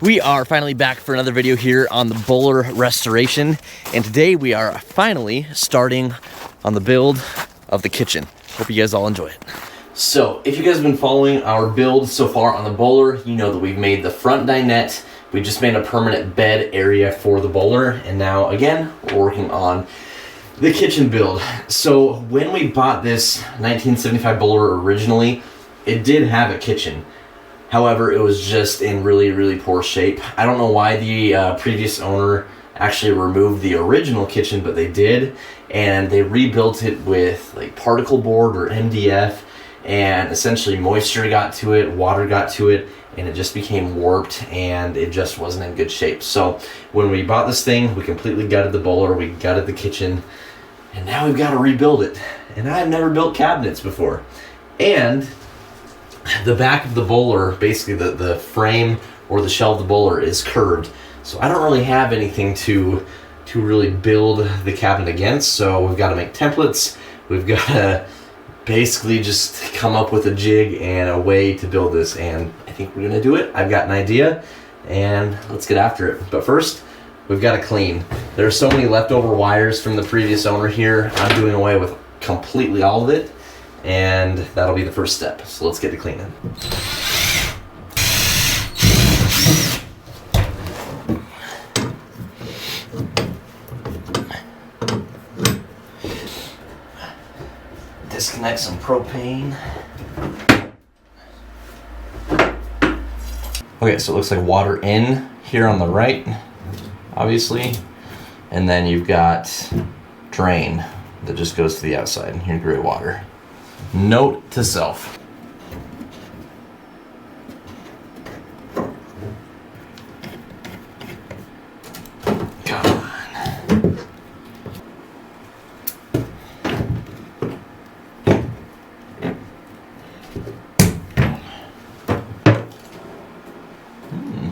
We are finally back for another video here on the Boler restoration, and today we are finally starting on the build of the kitchen. Hope you guys all enjoy it. So, if you guys have been following our build so far on the Boler, you know that we've made the front dinette, we just made a permanent bed area for the Boler, and now again, we're working on the kitchen build. So, when we bought this 1975 Boler originally, it did have a kitchen. However, it was just in really poor shape. I don't know why the previous owner actually removed the original kitchen, but they did, and they rebuilt it with like particle board or MDF, and essentially moisture got to it, water got to it, and it just became warped, and it just wasn't in good shape. So when we bought this thing, we completely gutted the Boler, we gutted the kitchen, and now we've got to rebuild it. And I've never built cabinets before. And the back of the Boler, basically the frame or the shell of the Boler is curved. So I don't really have anything to really build the cabinet against. So we've got to make templates. We've got to basically just come up with a jig and a way to build this. And I think we're going to do it. I've got an idea and let's get after it. But first, we've got to clean. There are so many leftover wires from the previous owner here. I'm doing away with completely all of it. And that'll be the first step. So let's get to cleaning. Disconnect some propane. Okay, so it looks like water in here on the right, obviously. And then you've got drain that just goes to the outside. Your gray water. Note to self. Come on.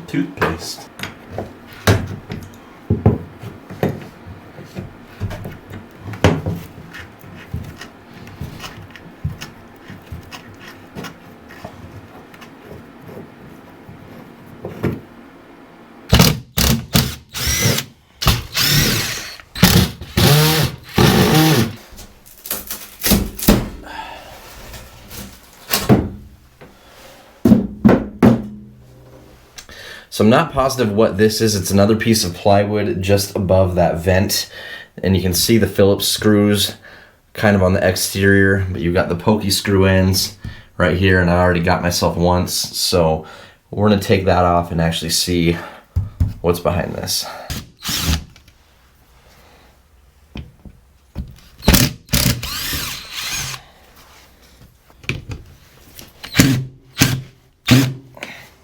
Toothpaste. So I'm not positive what this is. It's another piece of plywood just above that vent. And you can see the Phillips screws kind of on the exterior, but you've got the pokey screw ends right here, and I already got myself once. So we're gonna take that off and actually see what's behind this.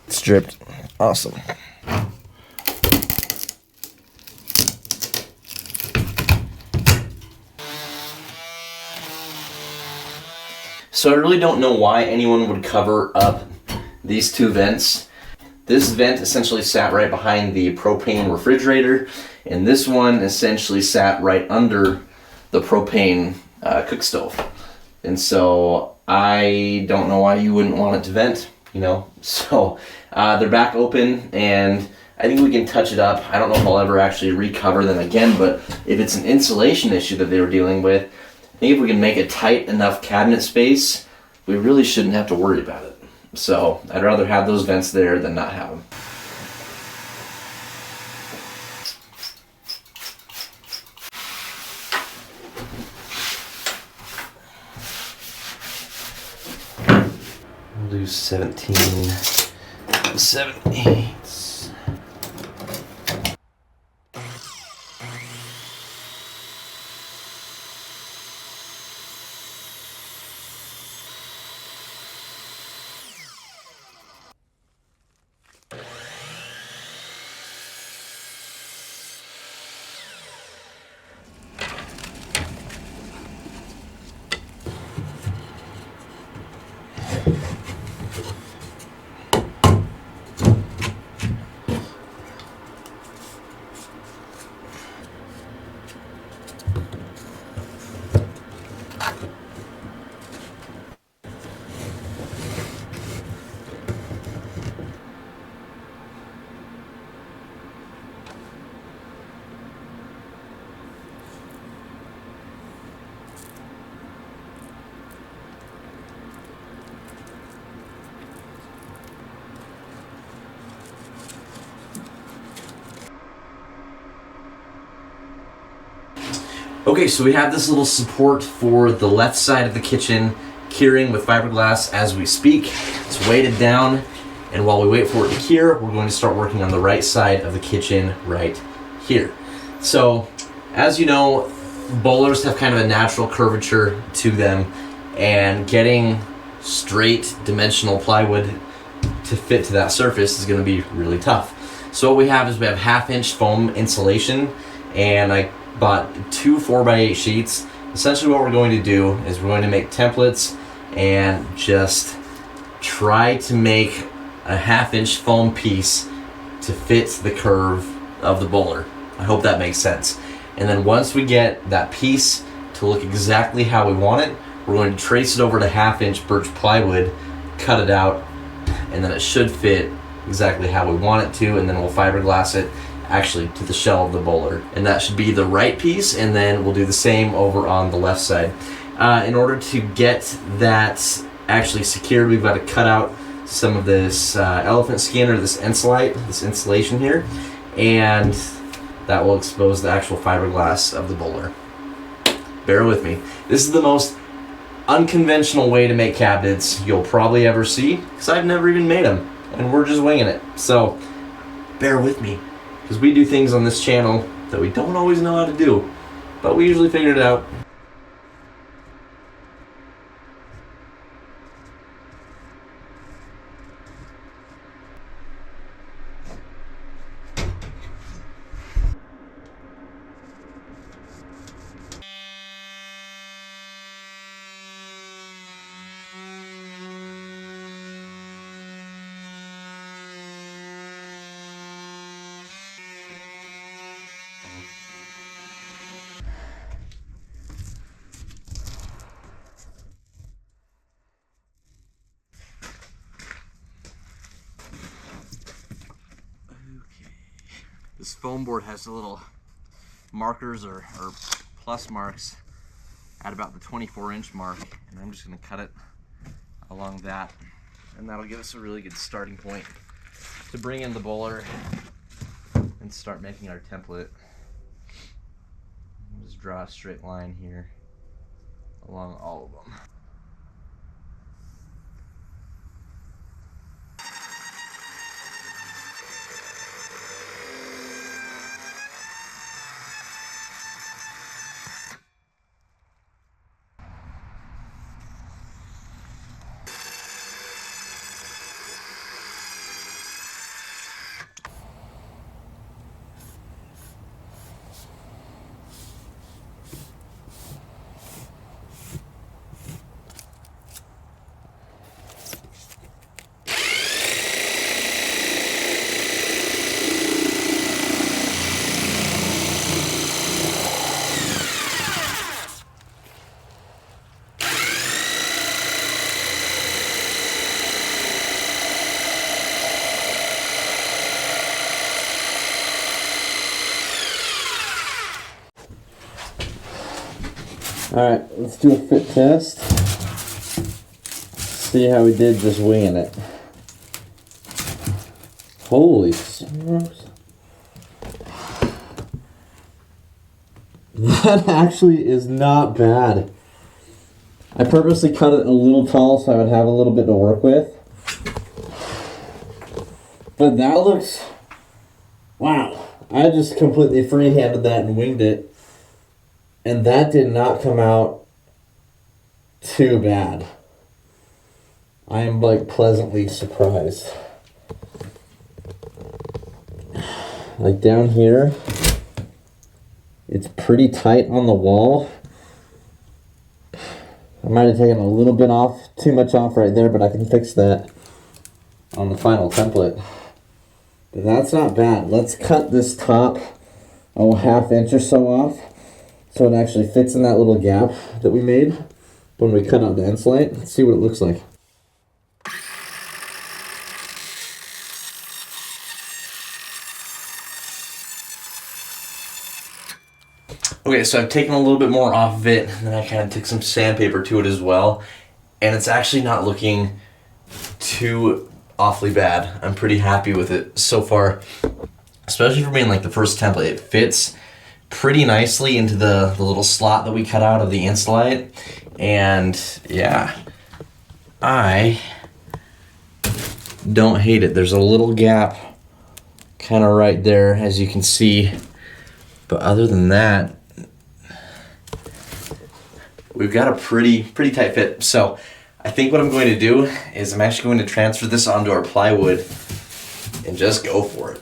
Stripped. Awesome. So I really don't know why anyone would cover up these two vents. This vent essentially sat right behind the propane refrigerator, and this one essentially sat right under the propane cook stove. And so I don't know why you wouldn't want it to vent, you know? So they're back open, and I think we can touch it up. I don't know if I'll ever actually recover them again, but if it's an insulation issue that they were dealing with, I think if we can make a tight enough cabinet space, we really shouldn't have to worry about it. So I'd rather have those vents there than not have them. We'll do 17/7/8. Okay, so we have this little support for the left side of the kitchen curing with fiberglass as we speak. It's weighted down, and while we wait for it to cure, we're going to start working on the right side of the kitchen right here. So, as you know, bowlers have kind of a natural curvature to them, and getting straight dimensional plywood to fit to that surface is going to be really tough. So what we have is we have 1/2-inch foam insulation, and I bought 2 4x8 sheets. Essentially what we're going to do is we're going to make templates and just try to make a 1/2-inch foam piece to fit the curve of the bowler. I hope that makes sense. And then once we get that piece to look exactly how we want it, we're going to trace it over to 1/2-inch birch plywood, cut it out, and then it should fit exactly how we want it to, and then we'll fiberglass it actually to the shell of the bowler. And that should be the right piece, and then we'll do the same over on the left side. In order to get that actually secured, we've got to cut out some of this elephant skin or this insulation here, and that will expose the actual fiberglass of the bowler. Bear with me. This is the most unconventional way to make cabinets you'll probably ever see, because I've never even made them, and we're just winging it. So bear with me, because we do things on this channel that we don't always know how to do, but we usually figure it out. This foam board has the little markers or plus marks at about the 24-inch mark, and I'm just going to cut it along that, and that'll give us a really good starting point to bring in the bowler and start making our template. Just draw a straight line here along all of them. Alright, let's do a fit test. See how we did just winging it. Holy smokes. That actually is not bad. I purposely cut it a little tall so I would have a little bit to work with. But that looks... Wow. I just completely freehanded that and winged it. And that did not come out too bad. I am like pleasantly surprised. Like down here, it's pretty tight on the wall. I might have taken a little bit off, too much off right there, but I can fix that on the final template. But that's not bad. Let's cut this top, oh, 1/2 inch or so off, so it actually fits in that little gap that we made when we cut out the insulate. Let's see what it looks like. Okay, so I've taken a little bit more off of it, and then I kind of took some sandpaper to it as well, and it's actually not looking too awfully bad. I'm pretty happy with it so far, especially for being like the first template. It fits pretty nicely into the little slot that we cut out of the Insulite. And yeah, I don't hate it. There's a little gap kind of right there, as you can see. But other than that, we've got a pretty tight fit. So I think what I'm going to do is I'm actually going to transfer this onto our plywood and just go for it.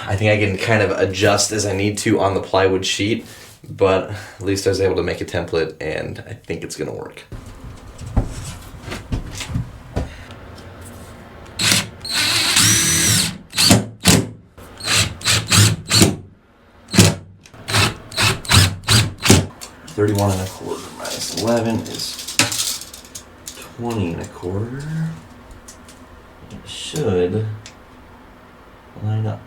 I think I can kind of adjust as I need to on the plywood sheet, but at least I was able to make a template, and I think it's gonna work. $31.25 minus 11 is 20.25. It should line up.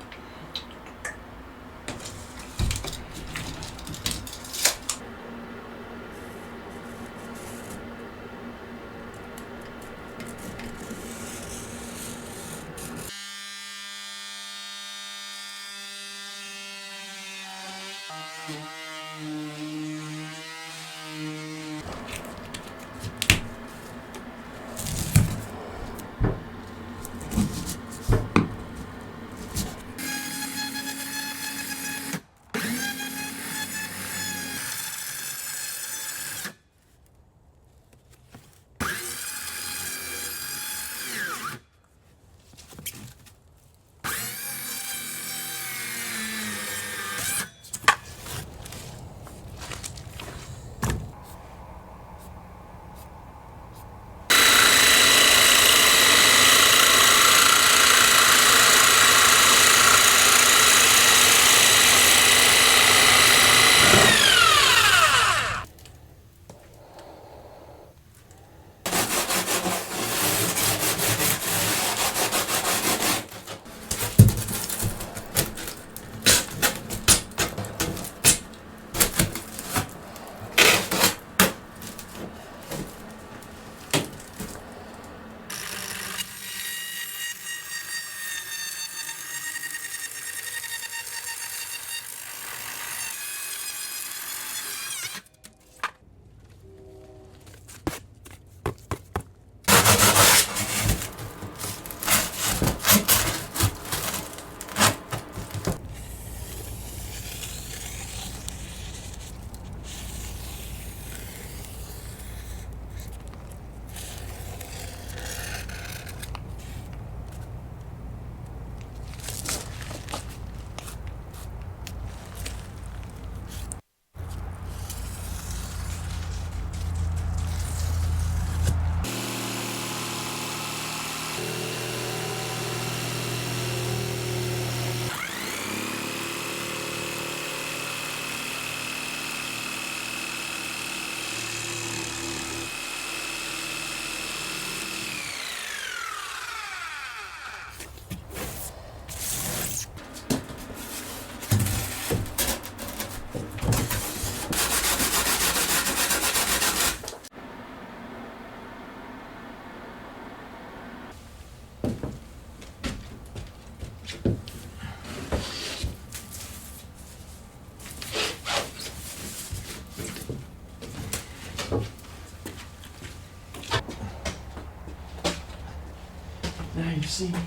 Now you see me.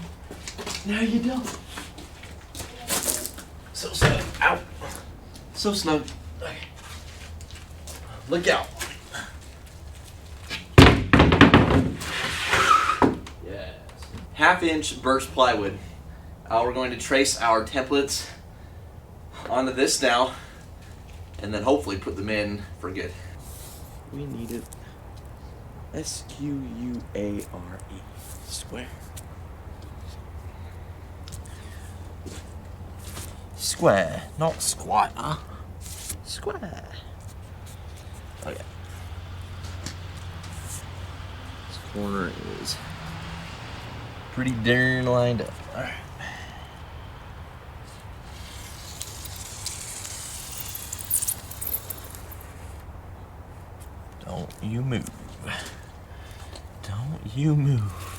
Now you don't. So snug. Ow. So snug. Okay. Look out. Yes. 1/2-inch burst plywood. We're going to trace our templates onto this now, and then hopefully put them in for good. We need it. Square. Square. Square, not squire. Square. Okay. This corner is pretty darn lined up. All right. Don't you move. Don't you move.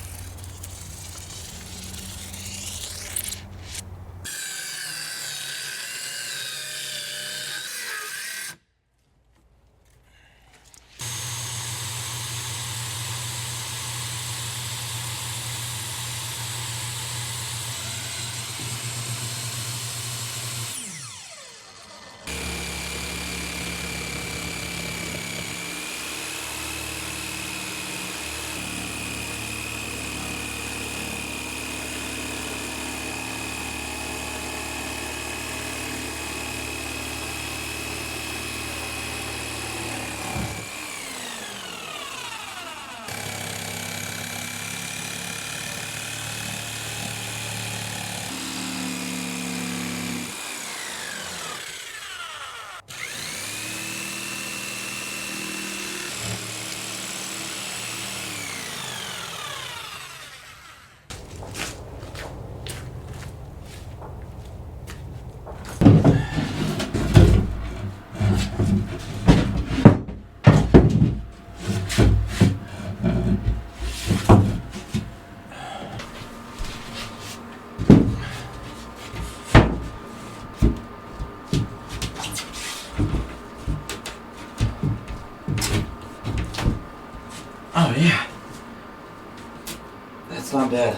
not bad.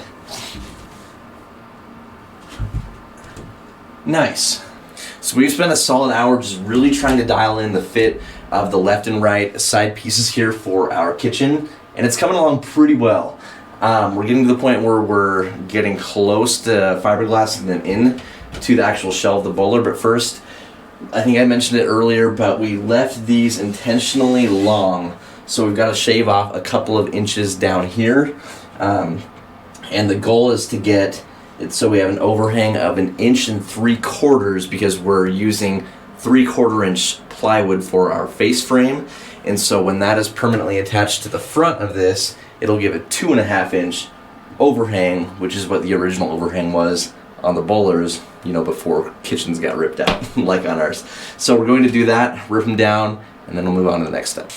Nice. So we've spent a solid hour just really trying to dial in the fit of the left and right side pieces here for our kitchen, and it's coming along pretty well. We're getting to the point where we're getting close to fiberglassing them in to the actual shell of the Boler, but first, I think I mentioned it earlier, but we left these intentionally long, so we've got to shave off a couple of inches down here, and the goal is to get it so we have an overhang of 1.75 inches because we're using 3/4 inch plywood for our face frame, and so when that is permanently attached to the front of this, it'll give a 2.5 inch overhang, which is what the original overhang was on the Bolers, you know, before kitchens got ripped out, like on ours. So we're going to do that, rip them down, and then we'll move on to the next step.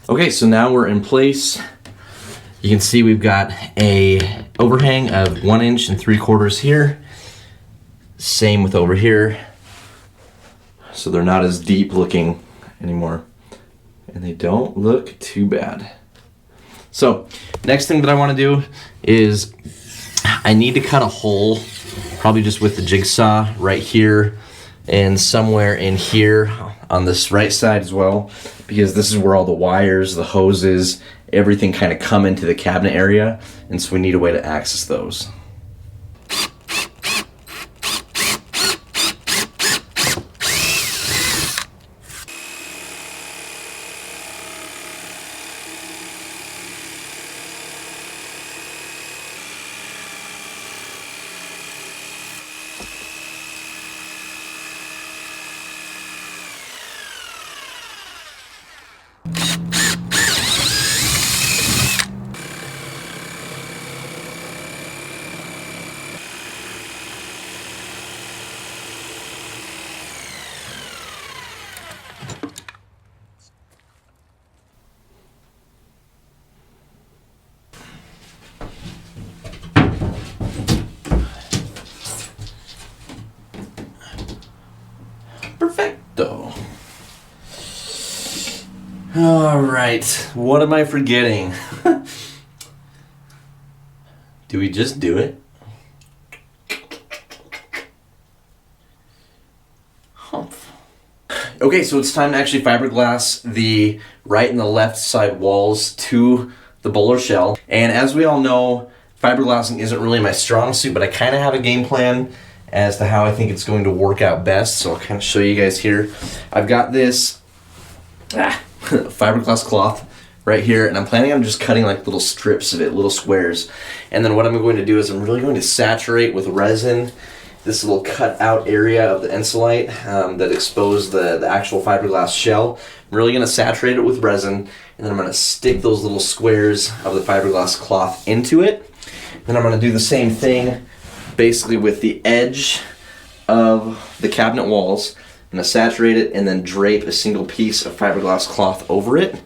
Okay, so now we're in place. You can see we've got a overhang of 1.75 inches here. Same with over here. So they're not as deep looking anymore. And they don't look too bad. So, next thing that I want to do is I need to cut a hole, probably just with the jigsaw right here and somewhere in here on this right side as well, because this is where all the wires, the hoses, everything kind of come into the cabinet area, and so we need a way to access those. Perfecto. All right, what am I forgetting? Do we just do it? Humph. Okay, so it's time to actually fiberglass the right and the left side walls to the Boler shell. And as we all know, fiberglassing isn't really my strong suit, but I kind of have a game plan as to how I think it's going to work out best. So I'll kind of show you guys here. I've got this fiberglass cloth right here, and I'm planning on just cutting like little strips of it, little squares. And then what I'm going to do is I'm really going to saturate with resin this little cut out area of the ensolite that exposed the actual fiberglass shell. I'm really going to saturate it with resin, and then I'm going to stick those little squares of the fiberglass cloth into it. Then I'm going to do the same thing basically with the edge of the cabinet walls. I'm going to saturate it and then drape a single piece of fiberglass cloth over it.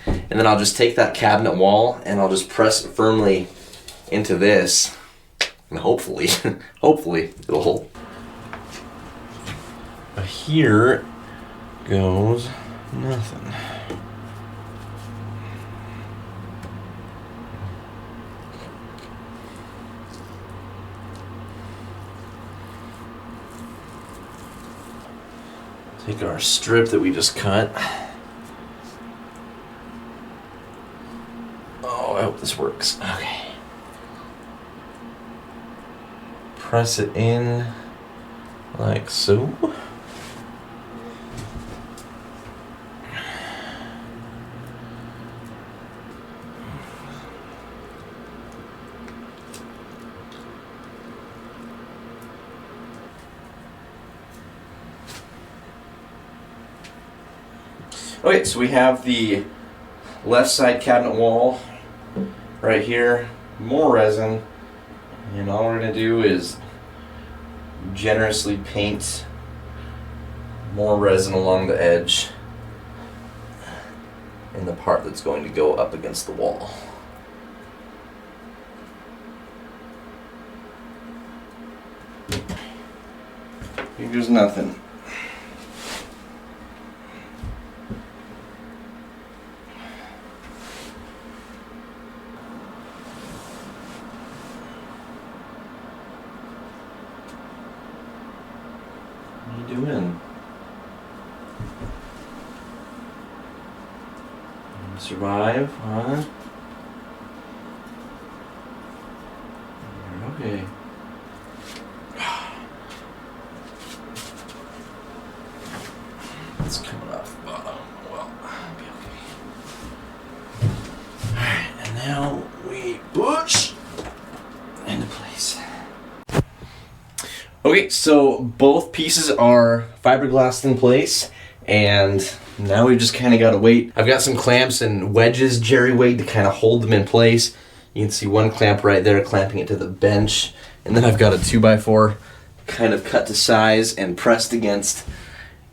And then I'll just take that cabinet wall and I'll just press it firmly into this. And hopefully, hopefully it'll hold. But here goes nothing. Take our strip that we just cut. Oh, I hope this works. Okay. Press it in like so. Okay, so we have the left side cabinet wall right here, more resin, And all we're gonna do is generously paint more resin along the edge in the part that's going to go up against the wall. Here goes nothing. What are you doing? Survive, huh? Okay. It's coming off the bottom. Well, I'll be okay. Alright, and now we push into place. Okay, so both pieces are fiberglassed in place, and now we've just kind of got to wait. I've got some clamps and wedges jerry-rigged to kind of hold them in place. You can see one clamp right there clamping it to the bench, and then I've got a 2x4 kind of cut to size and pressed against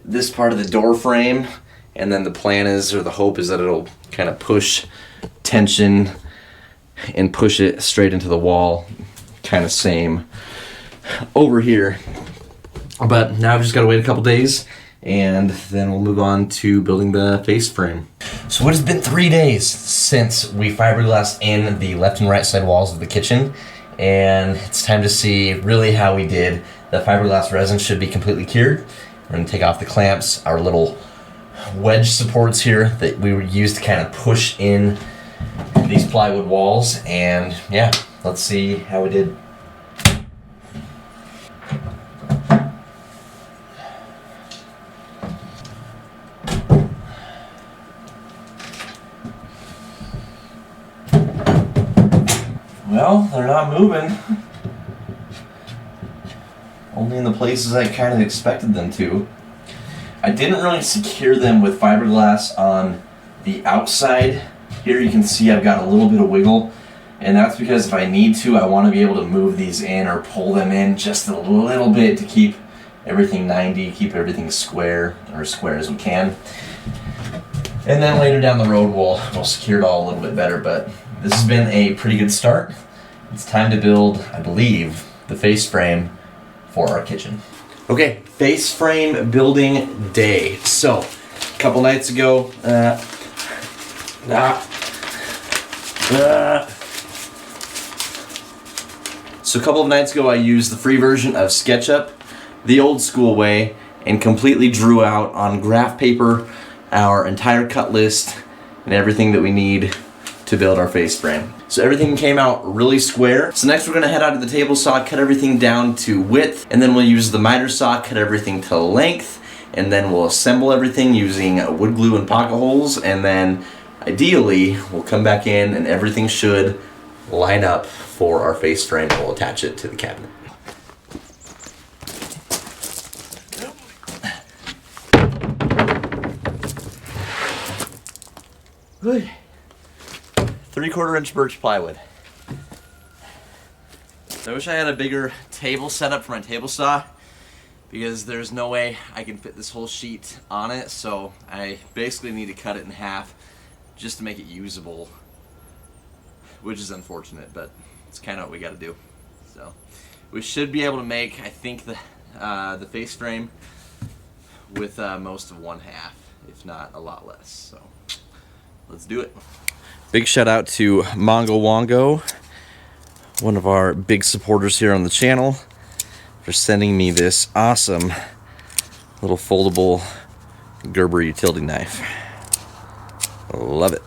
this part of the door frame, and then the plan is, or the hope is, that it'll kind of push tension and push it straight into the wall, kind of same over here. But now I've just got to wait a couple days, and then we'll move on to building the face frame. So it has been 3 days since we fiberglassed in the left and right side walls of the kitchen, and it's time to see really how we did. The fiberglass resin should be completely cured. We're going to take off the clamps, our little wedge supports here that we used to kind of push in these plywood walls, and yeah, let's see how we did. Well, they're not moving. Only in the places I kind of expected them to. I didn't really secure them with fiberglass on the outside. Here you can see I've got a little bit of wiggle, and that's because if I need to, I want to be able to move these in or pull them in just a little bit to keep everything 90, keep everything square, or as square as we can. And then later down the road we'll secure it all a little bit better, but this has been a pretty good start. It's time to build, I believe, the face frame for our kitchen. Okay, face frame building day. So, a couple nights ago, So a couple of nights ago I used the free version of SketchUp, the old school way, and completely drew out on graph paper our entire cut list and everything that we need to build our face frame. So everything came out really square. So next we're gonna head out to the table saw, cut everything down to width, and then we'll use the miter saw, cut everything to length, and then we'll assemble everything using wood glue and pocket holes, and then ideally we'll come back in and everything should line up for our face frame. We'll attach it to the cabinet. Good. 3/4 inch birch plywood. I wish I had a bigger table set up for my table saw, because there's no way I can fit this whole sheet on it, so I basically need to cut it in half just to make it usable, which is unfortunate, but it's kind of what we got to do. So we should be able to make, I think, the face frame with most of 1/2, if not a lot less. So let's do it. Big shout out to Mongo Wongo, one of our big supporters here on the channel, for sending me this awesome little foldable Gerber utility knife. Love it.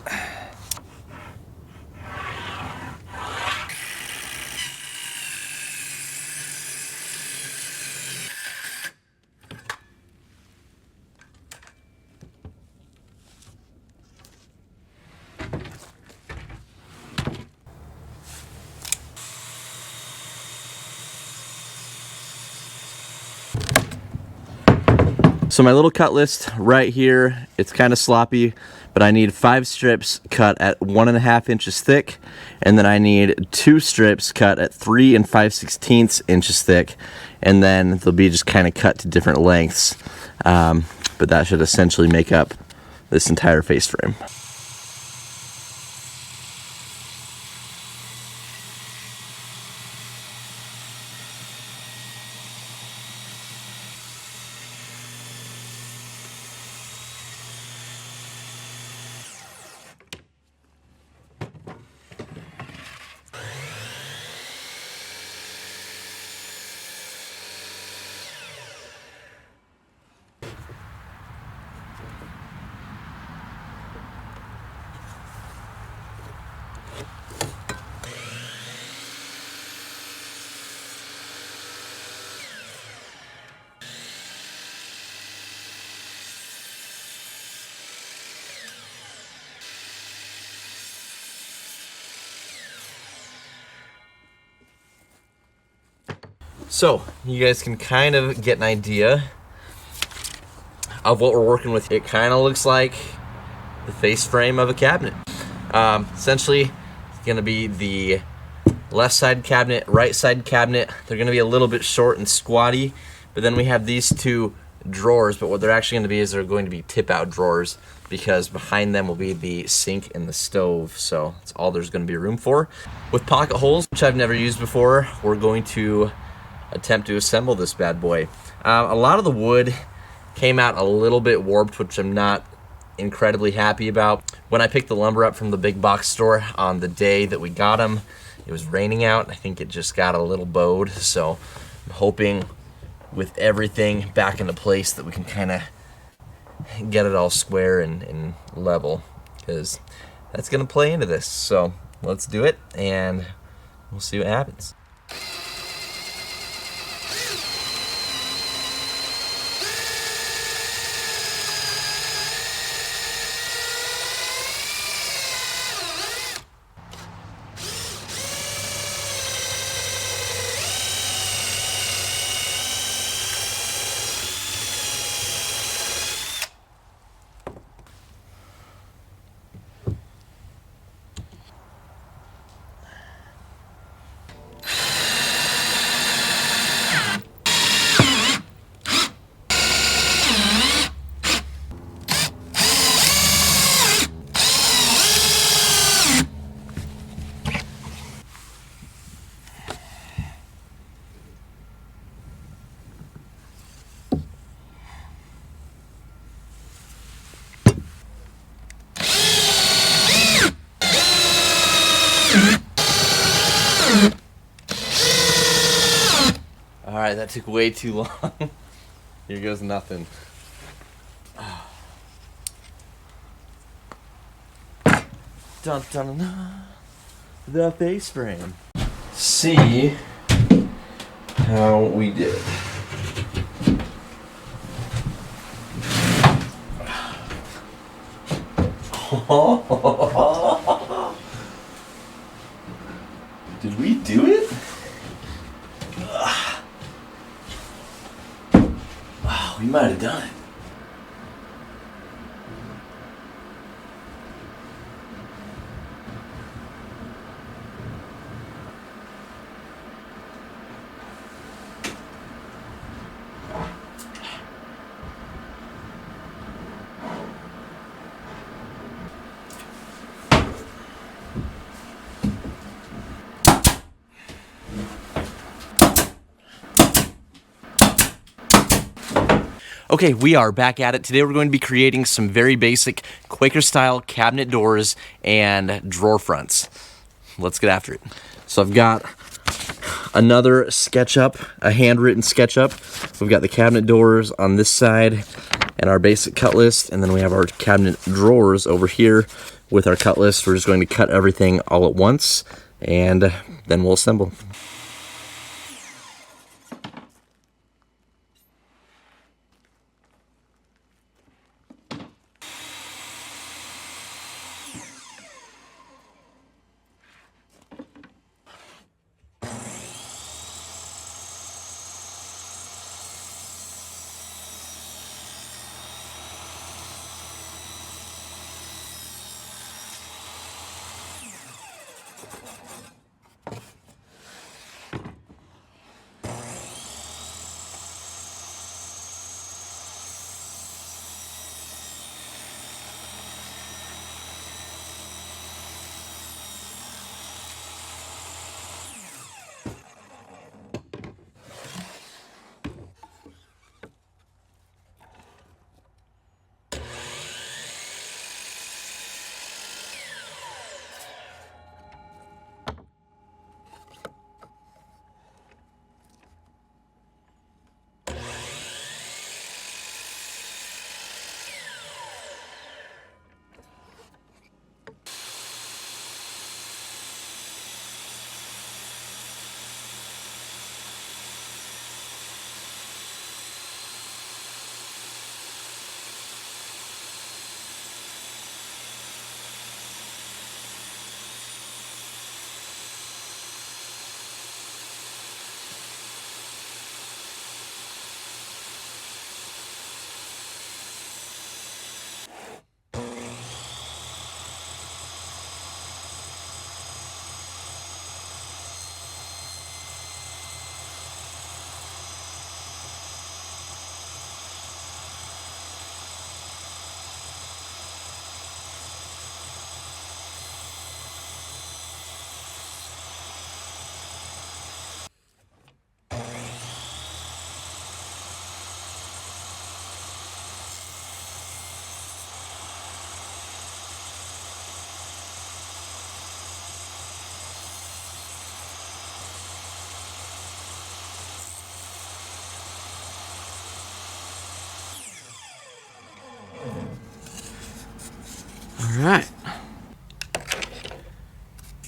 So my little cut list right here, it's kind of sloppy, but I need 5 strips cut at 1.5 inches thick, and then I need 2 strips cut at 3 5/16 inches thick, and then they'll be just kind of cut to different lengths. But that should essentially make up this entire face frame. So you guys can kind of get an idea of what we're working with. It kind of looks like the face frame of a cabinet. Essentially, it's gonna be the left side cabinet, right side cabinet. They're gonna be a little bit short and squatty, but then we have these 2 drawers, but what they're actually gonna be is they're going to be tip out drawers, because behind them will be the sink and the stove, so that's all there's gonna be room for. With pocket holes, which I've never used before, we're going to attempt to assemble this bad boy. A lot of the wood came out a little bit warped, which I'm not incredibly happy about. When I picked the lumber up from the big box store on the day that we got them, it was raining out. I think it just got a little bowed, so I'm hoping with everything back into place that we can kind of get it all square and level, because that's gonna play into this. So let's do it and we'll see what happens. Alright, that took way too long. Here goes nothing. Dun, dun, dun, the face frame. See how we did. Did we do it? Wow, we might have done it. Okay, we are back at it. Today we're going to be creating some very basic Quaker style cabinet doors and drawer fronts. Let's get after it. So I've got another SketchUp, a handwritten SketchUp. We've got the cabinet doors on this side and our basic cut list, and then we have our cabinet drawers over here with our cut list. We're just going to cut everything all at once and then we'll assemble. right.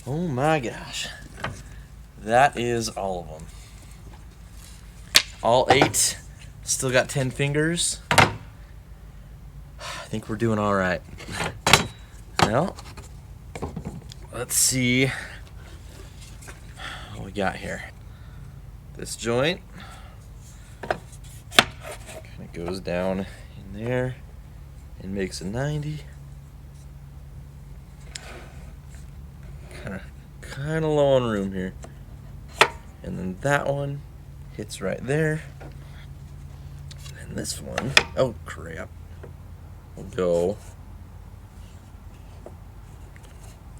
Oh my gosh. That is all of them. All 8. Still got 10 fingers. I think we're doing all right. Well, let's see what we got here. This joint kind of goes down in there and makes a 90. Kind of low on room here. And then that one hits right there. And this one, oh crap, will go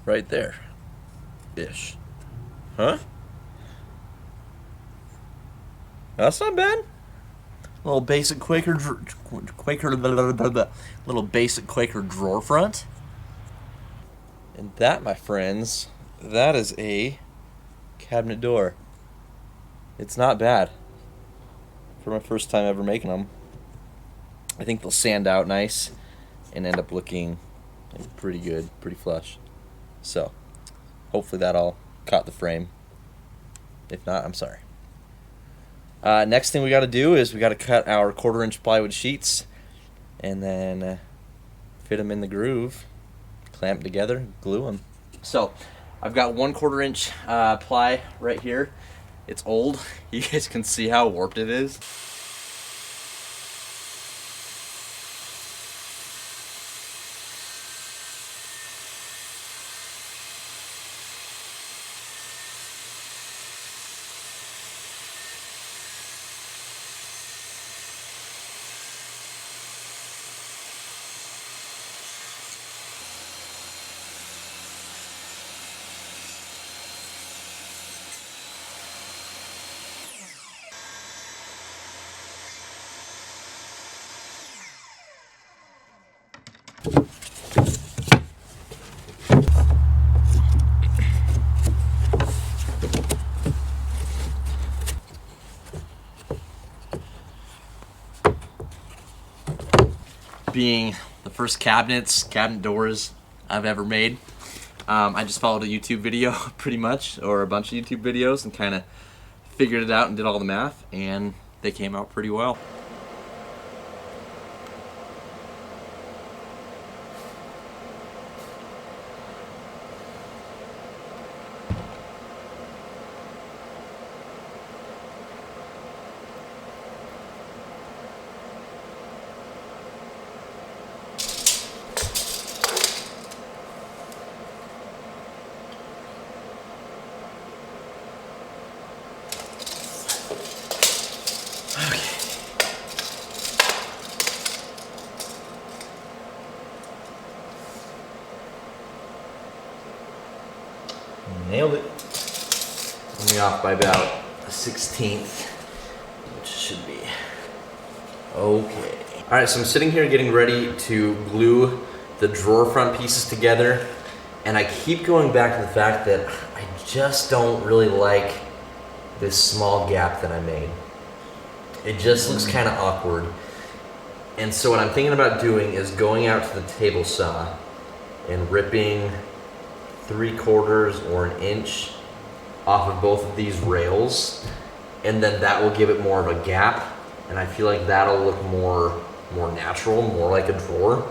right there. Ish. Huh? That's not bad. Little basic Quaker little basic Quaker drawer front. And that, my friends, that is a cabinet door. It's not bad for my first time ever making them. I think they'll sand out nice and end up looking pretty good, pretty flush. So hopefully that all caught the frame. If not, I'm sorry. Next thing we got to do is we got to cut our 1/4-inch plywood sheets and then fit them in the groove, clamp them together, glue them. So I've got 1/4-inch ply right here. It's old. You guys can see how warped it is. Being the first cabinet doors I've ever made, I just followed a YouTube video pretty much, or a bunch of YouTube videos, and kind of figured it out and did all the math, and they came out pretty well. Nailed it. Only off by about a 1/16, which should be okay. All right, so I'm sitting here getting ready to glue the drawer front pieces together, and I keep going back to the fact that I just don't really like this small gap that I made. It just looks kind of awkward. And so what I'm thinking about doing is going out to the table saw and ripping 3/4 or 1 inch off of both of these rails, and then that will give it more of a gap, and I feel like that'll look more natural, more like a drawer.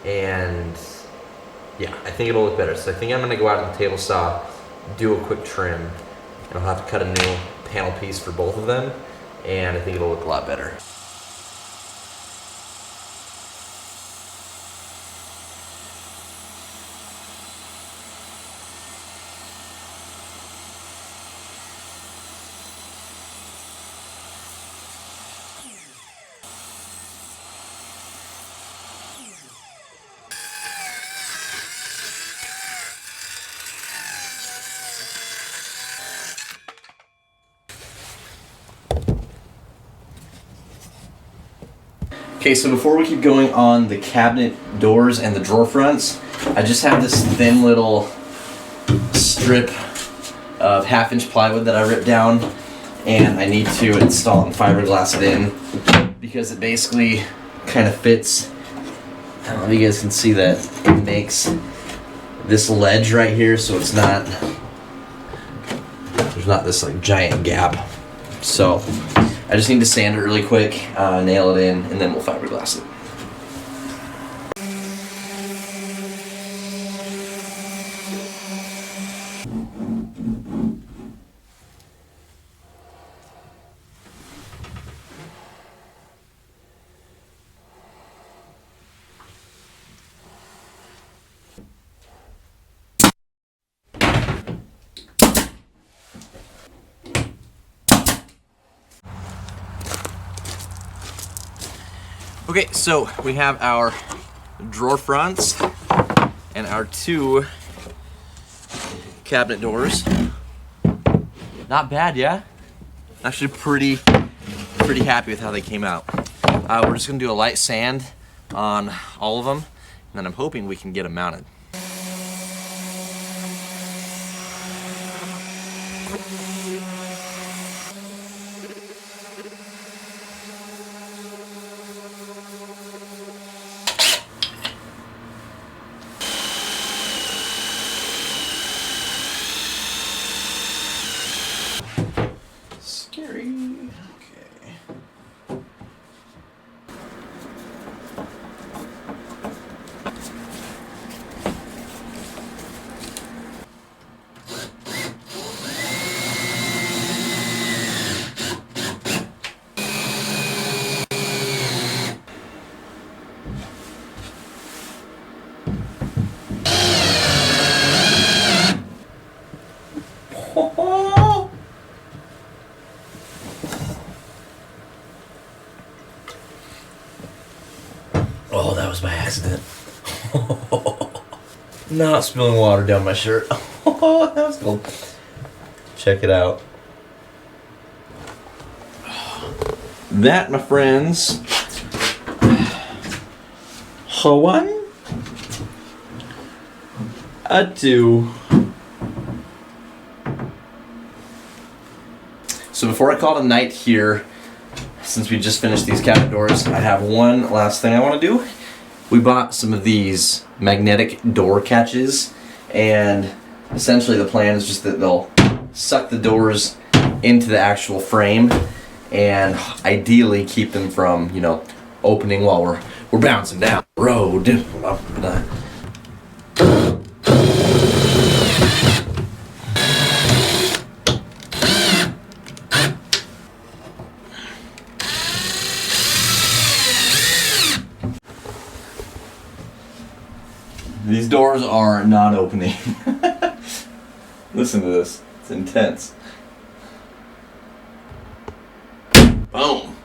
And yeah, I think it'll look better. So I think I'm gonna go out to the table saw, do a quick trim, and I'll have to cut a new panel piece for both of them, and I think it'll look a lot better. Okay, so before we keep going on the cabinet doors and the drawer fronts, I just have this thin little strip of 1/2-inch plywood that I ripped down, and I need to install and fiberglass it in because it basically kind of fits I don't know if you guys can see that it makes this ledge right here so it's not, there's not this like giant gap. So I just need to sand it really quick, nail it in, and then we'll fiberglass it. Okay, so we have our drawer fronts and our 2 cabinet doors. Not bad, yeah? Actually pretty happy with how they came out. We're just gonna do a light sand on all of them, and then I'm hoping we can get them mounted. Scary. Okay. Oh, that was by accident. Not spilling water down my shirt. Oh, that was cool. Check it out. That, my friends, one, a 2. So before I call it a night here, since we just finished these cabinet doors, I have one last thing I want to do. We bought some of these magnetic door catches, and essentially the plan is just that they'll suck the doors into the actual frame and ideally keep them from, you know, opening while we're bouncing down the road. These doors are not opening. Listen to this. It's intense. Boom.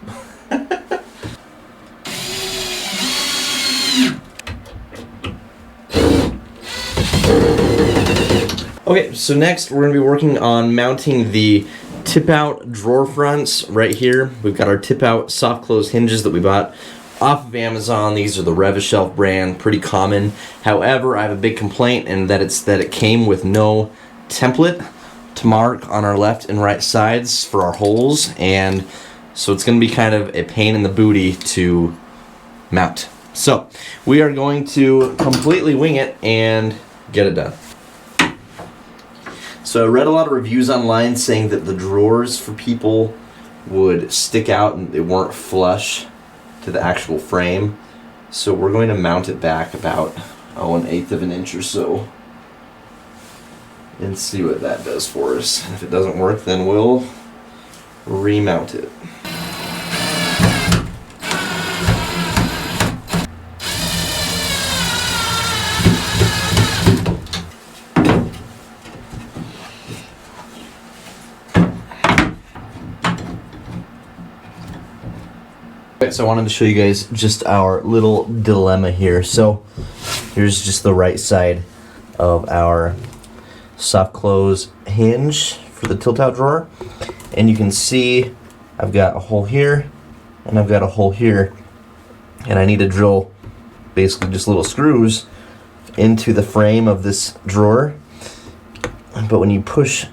Okay, so next we're going to be working on mounting the tip-out drawer fronts right here. We've got our tip-out soft close hinges that we bought off of Amazon. These are the Remodel brand, pretty common. However, I have a big complaint, and that it came with no template to mark on our left and right sides for our holes, and so it's going to be kind of a pain in the booty to mount. So we are going to completely wing it and get it done. So I read a lot of reviews online saying that the drawers for people would stick out and they weren't flush to the actual frame. So we're going to mount it back about 1/8 of an inch or so and see what that does for us. And if it doesn't work, then we'll remount it. Okay, so I wanted to show you guys just our little dilemma here. So here's just the right side of our soft close hinge for the tilt-out drawer, and you can see I've got a hole here and I've got a hole here, and I need to drill basically just little screws into the frame of this drawer. But when you push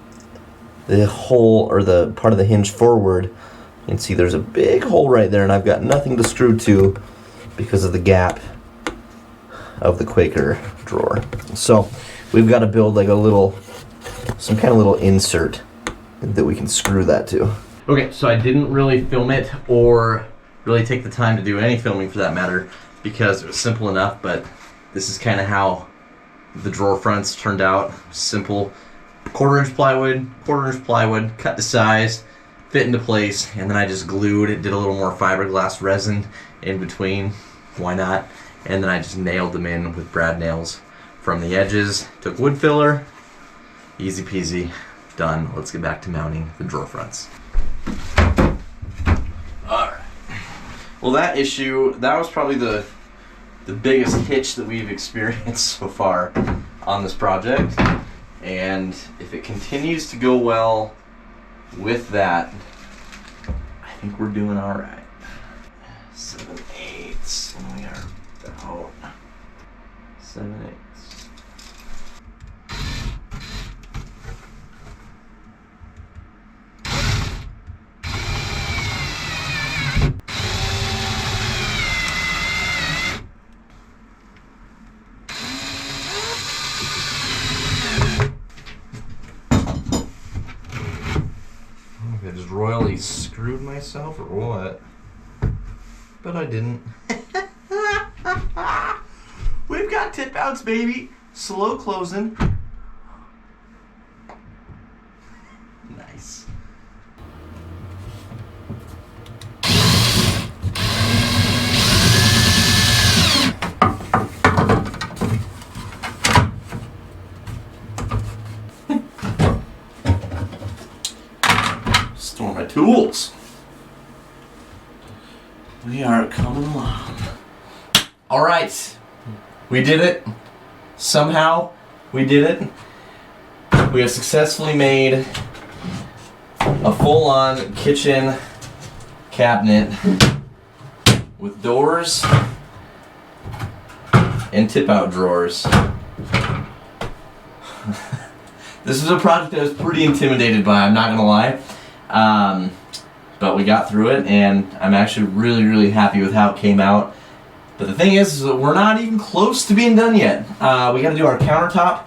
the hole or the part of the hinge forward, you can see there's a big hole right there, and I've got nothing to screw to because of the gap of the Quaker drawer. So we've got to build like some kind of little insert that we can screw that to. Okay, so I didn't really film it or really take the time to do any filming for that matter because it was simple enough, but this is kind of how the drawer fronts turned out. Simple, quarter-inch plywood, cut to size, fit into place, and then I just glued it, did a little more fiberglass resin in between, why not? And then I just nailed them in with brad nails from the edges, took wood filler, easy peasy, done. Let's get back to mounting the drawer fronts. Alright. Well, that was probably the biggest hitch that we've experienced so far on this project. And if it continues to go well with that, I think we're doing alright. 7/8, and we are about 7/8. I just royally screwed myself or what? But I didn't. We've got tip outs, baby. Slow closing. Nice. Store my tools. We are coming along. All right, we did it. Somehow, we did it. We have successfully made a full-on kitchen cabinet with doors and tip-out drawers. This is a project that I was pretty intimidated by, I'm not gonna lie. But we got through it, and I'm actually really happy with how it came out. But the thing is that we're not even close to being done yet. We got to do our countertop,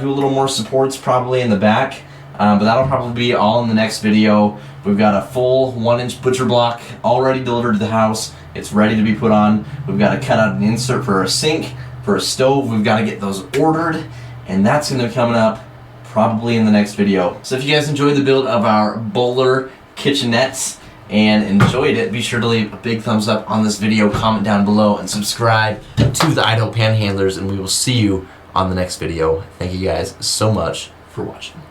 do a little more supports probably in the back, but that'll probably be all in the next video. We've got a full 1-inch butcher block already delivered to the house. It's ready to be put on. We've got to cut out an insert for a sink, for a stove. We've got to get those ordered, and that's going to be coming up probably in the next video. So if you guys enjoyed the build of our Boler kitchenettes and enjoyed it, be sure to leave a big thumbs up on this video, comment down below, and subscribe to the Idaho Panhandlers, and we will see you on the next video. Thank you guys so much for watching.